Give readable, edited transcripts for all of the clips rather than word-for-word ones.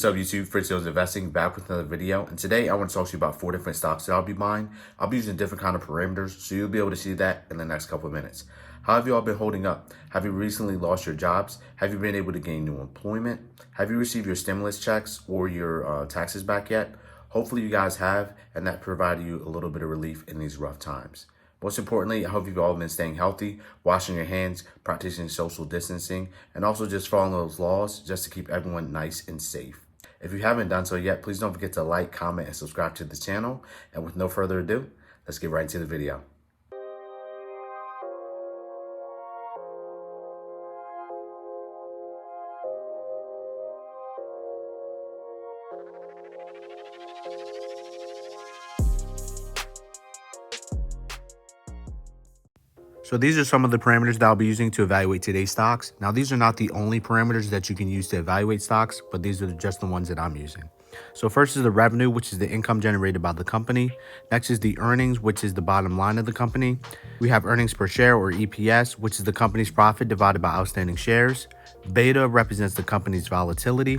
What's up YouTube, Fritz Investing, back with another video, and today I want to talk to you about 4 different stocks that I'll be buying. I'll be using different kind of parameters, so you'll be able to see that in the next couple of minutes. How have you all been holding up? Have you recently lost your jobs? Have you been able to gain new employment? Have you received your stimulus checks or your taxes back yet? Hopefully you guys have, and that provided you a little bit of relief in these rough times. Most importantly, I hope you've all been staying healthy, washing your hands, practicing social distancing, and also just following those laws just to keep everyone nice and safe. If you haven't done so yet, please don't forget to like, comment, and subscribe to the channel. And with no further ado, let's get right into the video. So these are some of the parameters that I'll be using to evaluate today's stocks. Now, these are not the only parameters that you can use to evaluate stocks, but these are just the ones that I'm using. So first is the revenue, which is the income generated by the company. Next is the earnings, which is the bottom line of the company. We have earnings per share, or EPS, which is the company's profit divided by outstanding shares. Beta represents the company's volatility.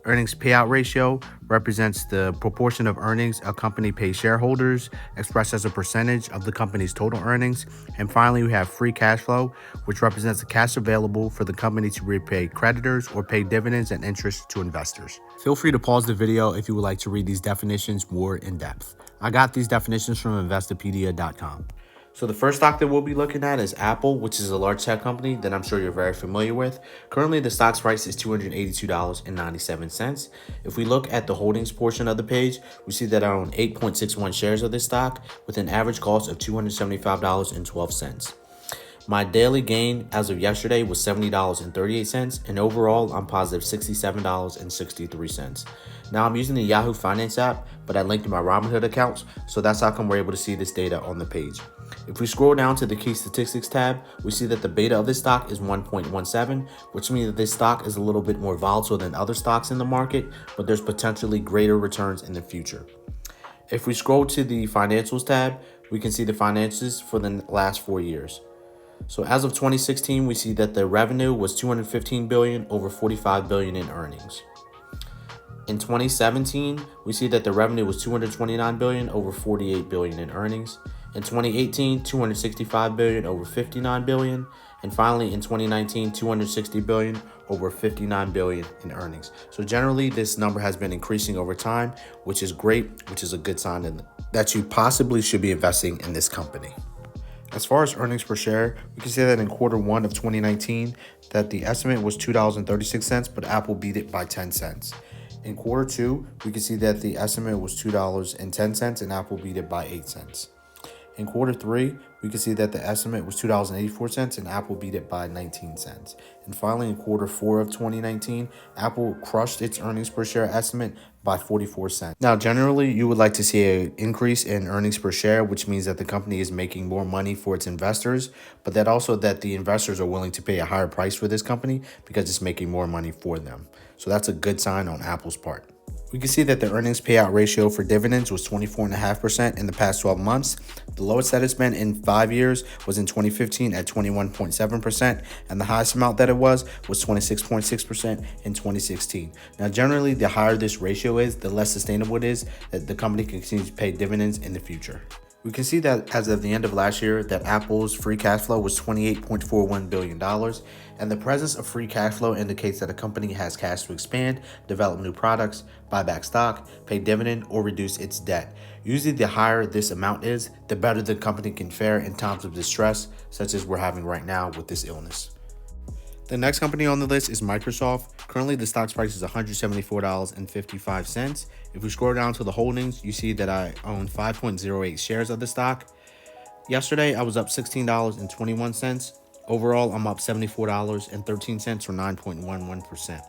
Earnings payout ratio represents the proportion of earnings a company pays shareholders, expressed as a percentage of the company's total earnings. And finally, we have free cash flow, which represents the cash available for the company to repay creditors or pay dividends and interest to investors. Feel free to pause the video if you would like to read these definitions more in depth. I got these definitions from Investopedia.com. So the first stock that we'll be looking at is Apple, which is a large tech company that I'm sure you're very familiar with. Currently, the stock's price is $282.97. If we look at the holdings portion of the page, we see that I own 8.61 shares of this stock with an average cost of $275.12. My daily gain as of yesterday was $70.38, and overall, I'm positive $67.63. Now, I'm using the Yahoo Finance app, but I linked to my Robinhood accounts, so that's how come we're able to see this data on the page. If we scroll down to the key statistics tab, we see that the beta of this stock is 1.17, which means that this stock is a little bit more volatile than other stocks in the market, but there's potentially greater returns in the future. If we scroll to the financials tab, we can see the finances for the last 4 years. So as of 2016, we see that the revenue was $215 billion over $45 billion in earnings. In 2017, we see that the revenue was $229 billion over $48 billion in earnings. In 2018, $265 billion over $59 billion. And finally, in 2019, $260 billion over $59 billion in earnings. So generally, this number has been increasing over time, which is great, which is a good sign that you possibly should be investing in this company. As far as earnings per share, we can say that in Q1 of 2019, that the estimate was $2.36, but Apple beat it by 10 cents. In Q2, we can see that the estimate was $2.10 and Apple beat it by 8 cents. In Q3, we can see that the estimate was $2.84 and Apple beat it by 19 cents. And finally, in Q4 of 2019, Apple crushed its earnings per share estimate by 44 cents. Now, generally, you would like to see an increase in earnings per share, which means that the company is making more money for its investors, but that also that the investors are willing to pay a higher price for this company because it's making more money for them. So that's a good sign on Apple's part. We can see that the earnings payout ratio for dividends was 24.5% in the past 12 months. The lowest that it's been in 5 years was in 2015 at 21.7%, and the highest amount that it was 26.6% in 2016. Now, generally, the higher this ratio is, the less sustainable it is that the company can continue to pay dividends in the future. We can see that as of the end of last year, that Apple's free cash flow was $28.41 billion, and the presence of free cash flow indicates that a company has cash to expand, develop new products, buy back stock, pay dividend, or reduce its debt. Usually, the higher this amount is, the better the company can fare in times of distress, such as we're having right now with this illness. The next company on the list is Microsoft. Currently, the stock's price is $174.55. If we scroll down to the holdings, you see that I own 5.08 shares of the stock. Yesterday, I was up $16.21. Overall, I'm up $74.13 or 9.11%.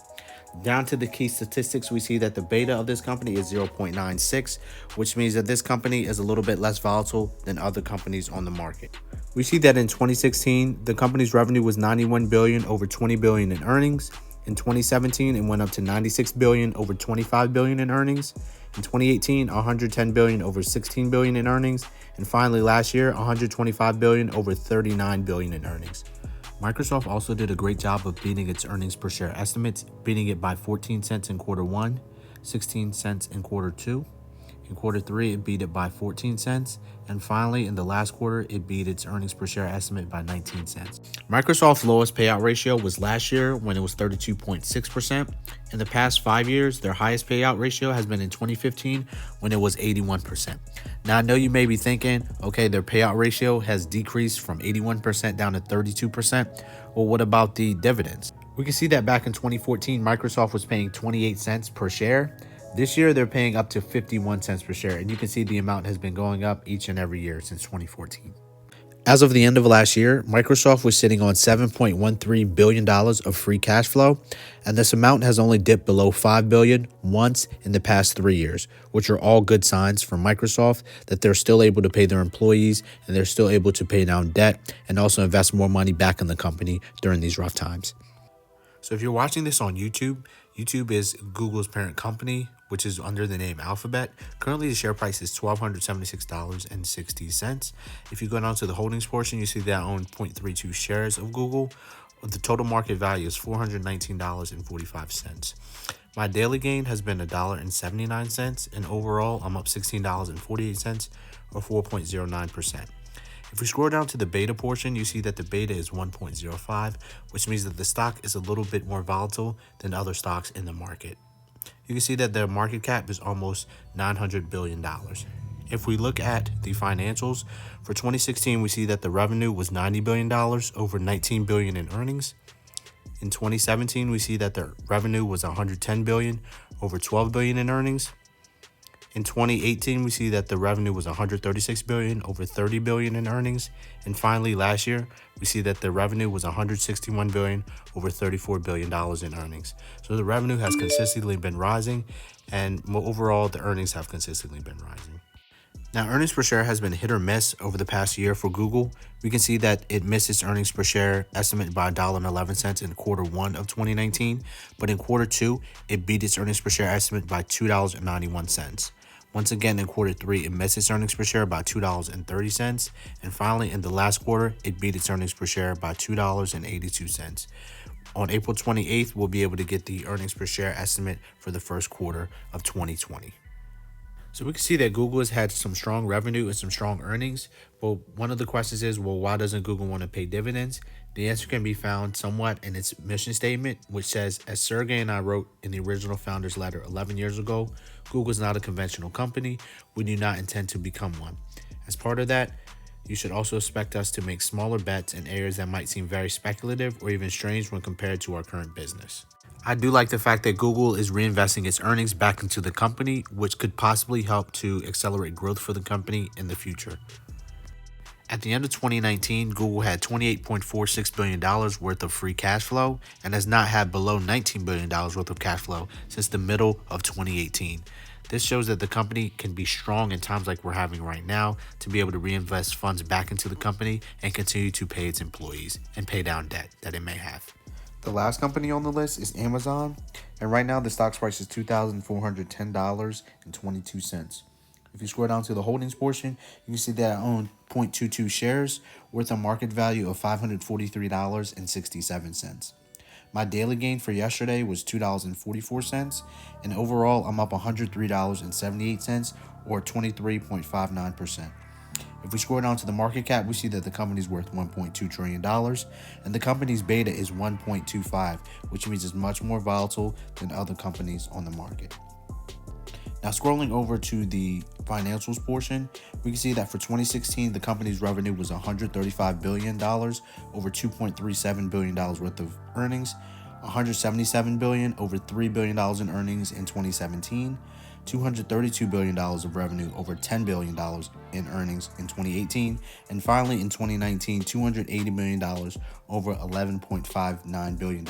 Down to the key statistics, we see that the beta of this company is 0.96, which means that this company is a little bit less volatile than other companies on the market. We see that in 2016, the company's revenue was $91 billion over $20 billion in earnings. In 2017, it went up to $96 billion over $25 billion in earnings. In 2018, $110 billion over $16 billion in earnings. And finally, last year, $125 billion over $39 billion in earnings. Microsoft also did a great job of beating its earnings per share estimates, beating it by 14 cents in Q1, 16 cents in quarter 2. In quarter 3, it beat it by 14 cents. And finally, in the last quarter, it beat its earnings per share estimate by 19 cents. Microsoft's lowest payout ratio was last year when it was 32.6%. In the past 5 years, their highest payout ratio has been in 2015 when it was 81%. Now, I know you may be thinking, okay, their payout ratio has decreased from 81% down to 32%. Well, what about the dividends? We can see that back in 2014, Microsoft was paying 28 cents per share. This year, they're paying up to 51 cents per share, and you can see the amount has been going up each and every year since 2014. As of the end of last year, Microsoft was sitting on $7.13 billion of free cash flow, and this amount has only dipped below $5 billion once in the past 3 years, which are all good signs for Microsoft that they're still able to pay their employees and they're still able to pay down debt and also invest more money back in the company during these rough times. So if you're watching this on YouTube, YouTube is Google's parent company, which is under the name Alphabet. Currently, the share price is $1,276.60. If you go down to the holdings portion, you see that I own 0.32 shares of Google. The total market value is $419.45. My daily gain has been $1.79, and overall, I'm up $16.48 or 4.09%. If we scroll down to the beta portion, you see that the beta is 1.05, which means that the stock is a little bit more volatile than other stocks in the market. You can see that their market cap is almost $900 billion. If we look at the financials, for 2016, we see that the revenue was $90 billion, over $19 billion in earnings. In 2017, we see that the revenue was $110 billion, over $12 billion in earnings. In 2018, we see that the revenue was $136 billion, over $30 billion in earnings. And finally, last year, we see that the revenue was $161 billion, over $34 billion in earnings. So the revenue has consistently been rising, and overall, the earnings have consistently been rising. Now, earnings per share has been hit or miss over the past year for Google. We can see that it missed its earnings per share estimate by $1.11 in quarter 1 of 2019, but in quarter 2, it beat its earnings per share estimate by $2.91. Once again, in quarter 3, it missed its earnings per share by $2.30. And finally, in the last quarter, it beat its earnings per share by $2.82. On April 28th, we'll be able to get the earnings per share estimate for the first quarter of 2020. So we can see that Google has had some strong revenue and some strong earnings. But one of the questions is, well, why doesn't Google want to pay dividends? The answer can be found somewhat in its mission statement, which says, as Sergey and I wrote in the original founder's letter 11 years ago, Google is not a conventional company. We do not intend to become one. As part of that, you should also expect us to make smaller bets in areas that might seem very speculative or even strange when compared to our current business. I do like the fact that Google is reinvesting its earnings back into the company, which could possibly help to accelerate growth for the company in the future. At the end of 2019, Google had $28.46 billion worth of free cash flow and has not had below $19 billion worth of cash flow since the middle of 2018. This shows that the company can be strong in times like we're having right now to be able to reinvest funds back into the company and continue to pay its employees and pay down debt that it may have. The last company on the list is Amazon, and right now the stock price is $2,410.22. If you scroll down to the holdings portion, you can see that I own 0.22 shares worth a market value of $543.67. My daily gain for yesterday was $2.44, and overall I'm up $103.78 or 23.59%. If we scroll down to the market cap, we see that the company's worth $1.2 trillion, and the company's beta is 1.25, which means it's much more volatile than other companies on the market. Now, scrolling over to the financials portion, we can see that for 2016, the company's revenue was $135 billion, over $2.37 billion worth of earnings, $177 billion, over $3 billion in earnings in 2017, $232 billion of revenue, over $10 billion in earnings in 2018, and finally in 2019, $280 million, over $11.59 billion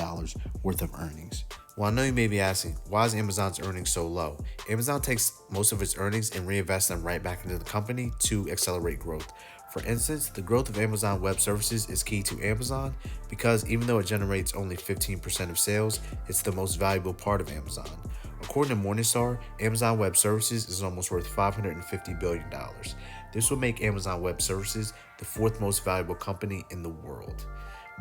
worth of earnings. Well, I know you may be asking, why is Amazon's earnings so low? Amazon takes most of its earnings and reinvests them right back into the company to accelerate growth. For instance, the growth of Amazon Web Services is key to Amazon because even though it generates only 15% of sales, it's the most valuable part of Amazon. According to Morningstar, Amazon Web Services is almost worth $550 billion. This will make Amazon Web Services the fourth most valuable company in the world.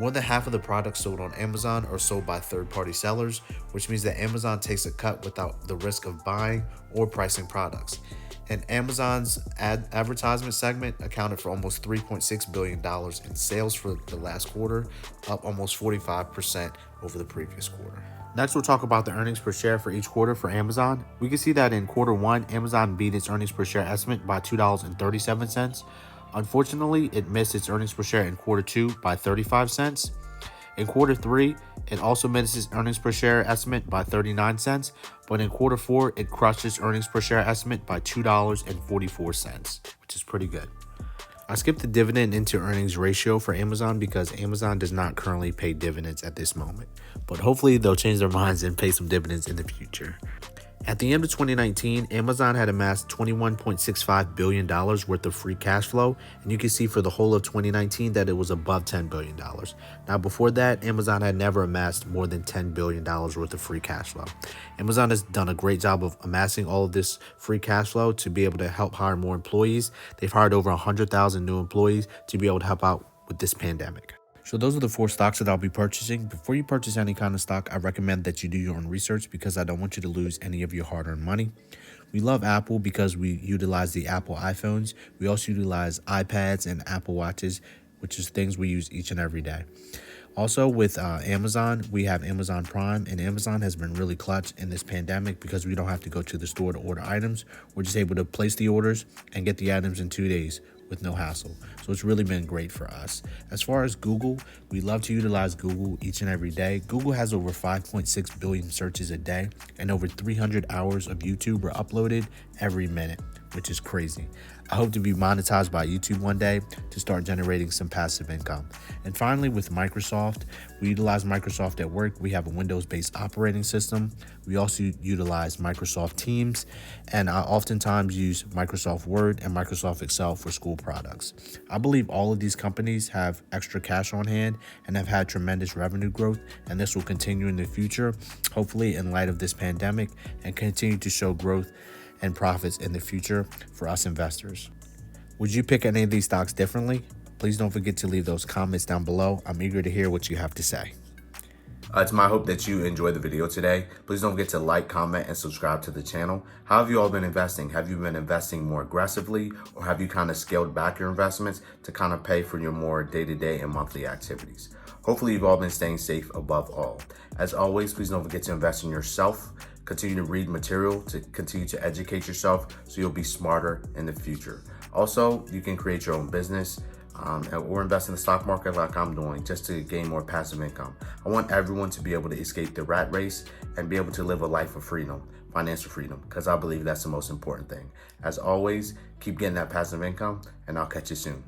More than half of the products sold on Amazon are sold by third-party sellers, which means that Amazon takes a cut without the risk of buying or pricing products. And Amazon's advertisement segment accounted for almost $3.6 billion in sales for the last quarter, up almost 45% over the previous quarter. Next, we'll talk about the earnings per share for each quarter for Amazon. We can see that in quarter one, Amazon beat its earnings per share estimate by $2.37. Unfortunately, it missed its earnings per share in quarter two by 35 cents. In quarter three, it also missed its earnings per share estimate by 39 cents, but in quarter four, it crushed its earnings per share estimate by $2.44, which is pretty good. I skipped the dividend into earnings ratio for Amazon because Amazon does not currently pay dividends at this moment, but hopefully they'll change their minds and pay some dividends in the future. At the end of 2019, Amazon had amassed $21.65 billion worth of free cash flow, and you can see for the whole of 2019 that it was above $10 billion. Now, before that, Amazon had never amassed more than $10 billion worth of free cash flow. Amazon has done a great job of amassing all of this free cash flow to be able to help hire more employees. They've hired over 100,000 new employees to be able to help out with this pandemic. So those are the 4 stocks that I'll be purchasing. Before you purchase any kind of stock, I recommend that you do your own research because I don't want you to lose any of your hard-earned money. We love Apple because we utilize the Apple iPhones. We also utilize iPads and Apple Watches, which is things we use each and every day. Also with Amazon, we have Amazon Prime, and Amazon has been really clutch in this pandemic because we don't have to go to the store to order items. We're just able to place the orders and get the items in 2 days with no hassle. So it's really been great for us. As far as Google, we love to utilize Google each and every day. Google has over 5.6 billion searches a day, and over 300 hours of YouTube are uploaded every minute, which is crazy. I hope to be monetized by YouTube one day to start generating some passive income. And finally, with Microsoft, we utilize Microsoft at work. We have a Windows-based operating system. We also utilize Microsoft Teams, and I oftentimes use Microsoft Word and Microsoft Excel for school products. I believe all of these companies have extra cash on hand and have had tremendous revenue growth, and this will continue in the future, hopefully in light of this pandemic, and continue to show growth and profits in the future for us investors. Would you pick any of these stocks differently? Please don't forget to leave those comments down below. I'm eager to hear what you have to say. It's my hope that you enjoyed the video today. Please don't forget to like, comment, and subscribe to the channel. How have you all been investing? Have you been investing more aggressively, or have you kind of scaled back your investments to kind of pay for your more day-to-day and monthly activities? Hopefully you've all been staying safe above all. As always, please don't forget to invest in yourself. Continue to read material to continue to educate yourself so you'll be smarter in the future. Also, you can create your own business or invest in the stock market like I'm doing just to gain more passive income. I want everyone to be able to escape the rat race and be able to live a life of freedom, financial freedom, because I believe that's the most important thing. As always, keep getting that passive income, and I'll catch you soon.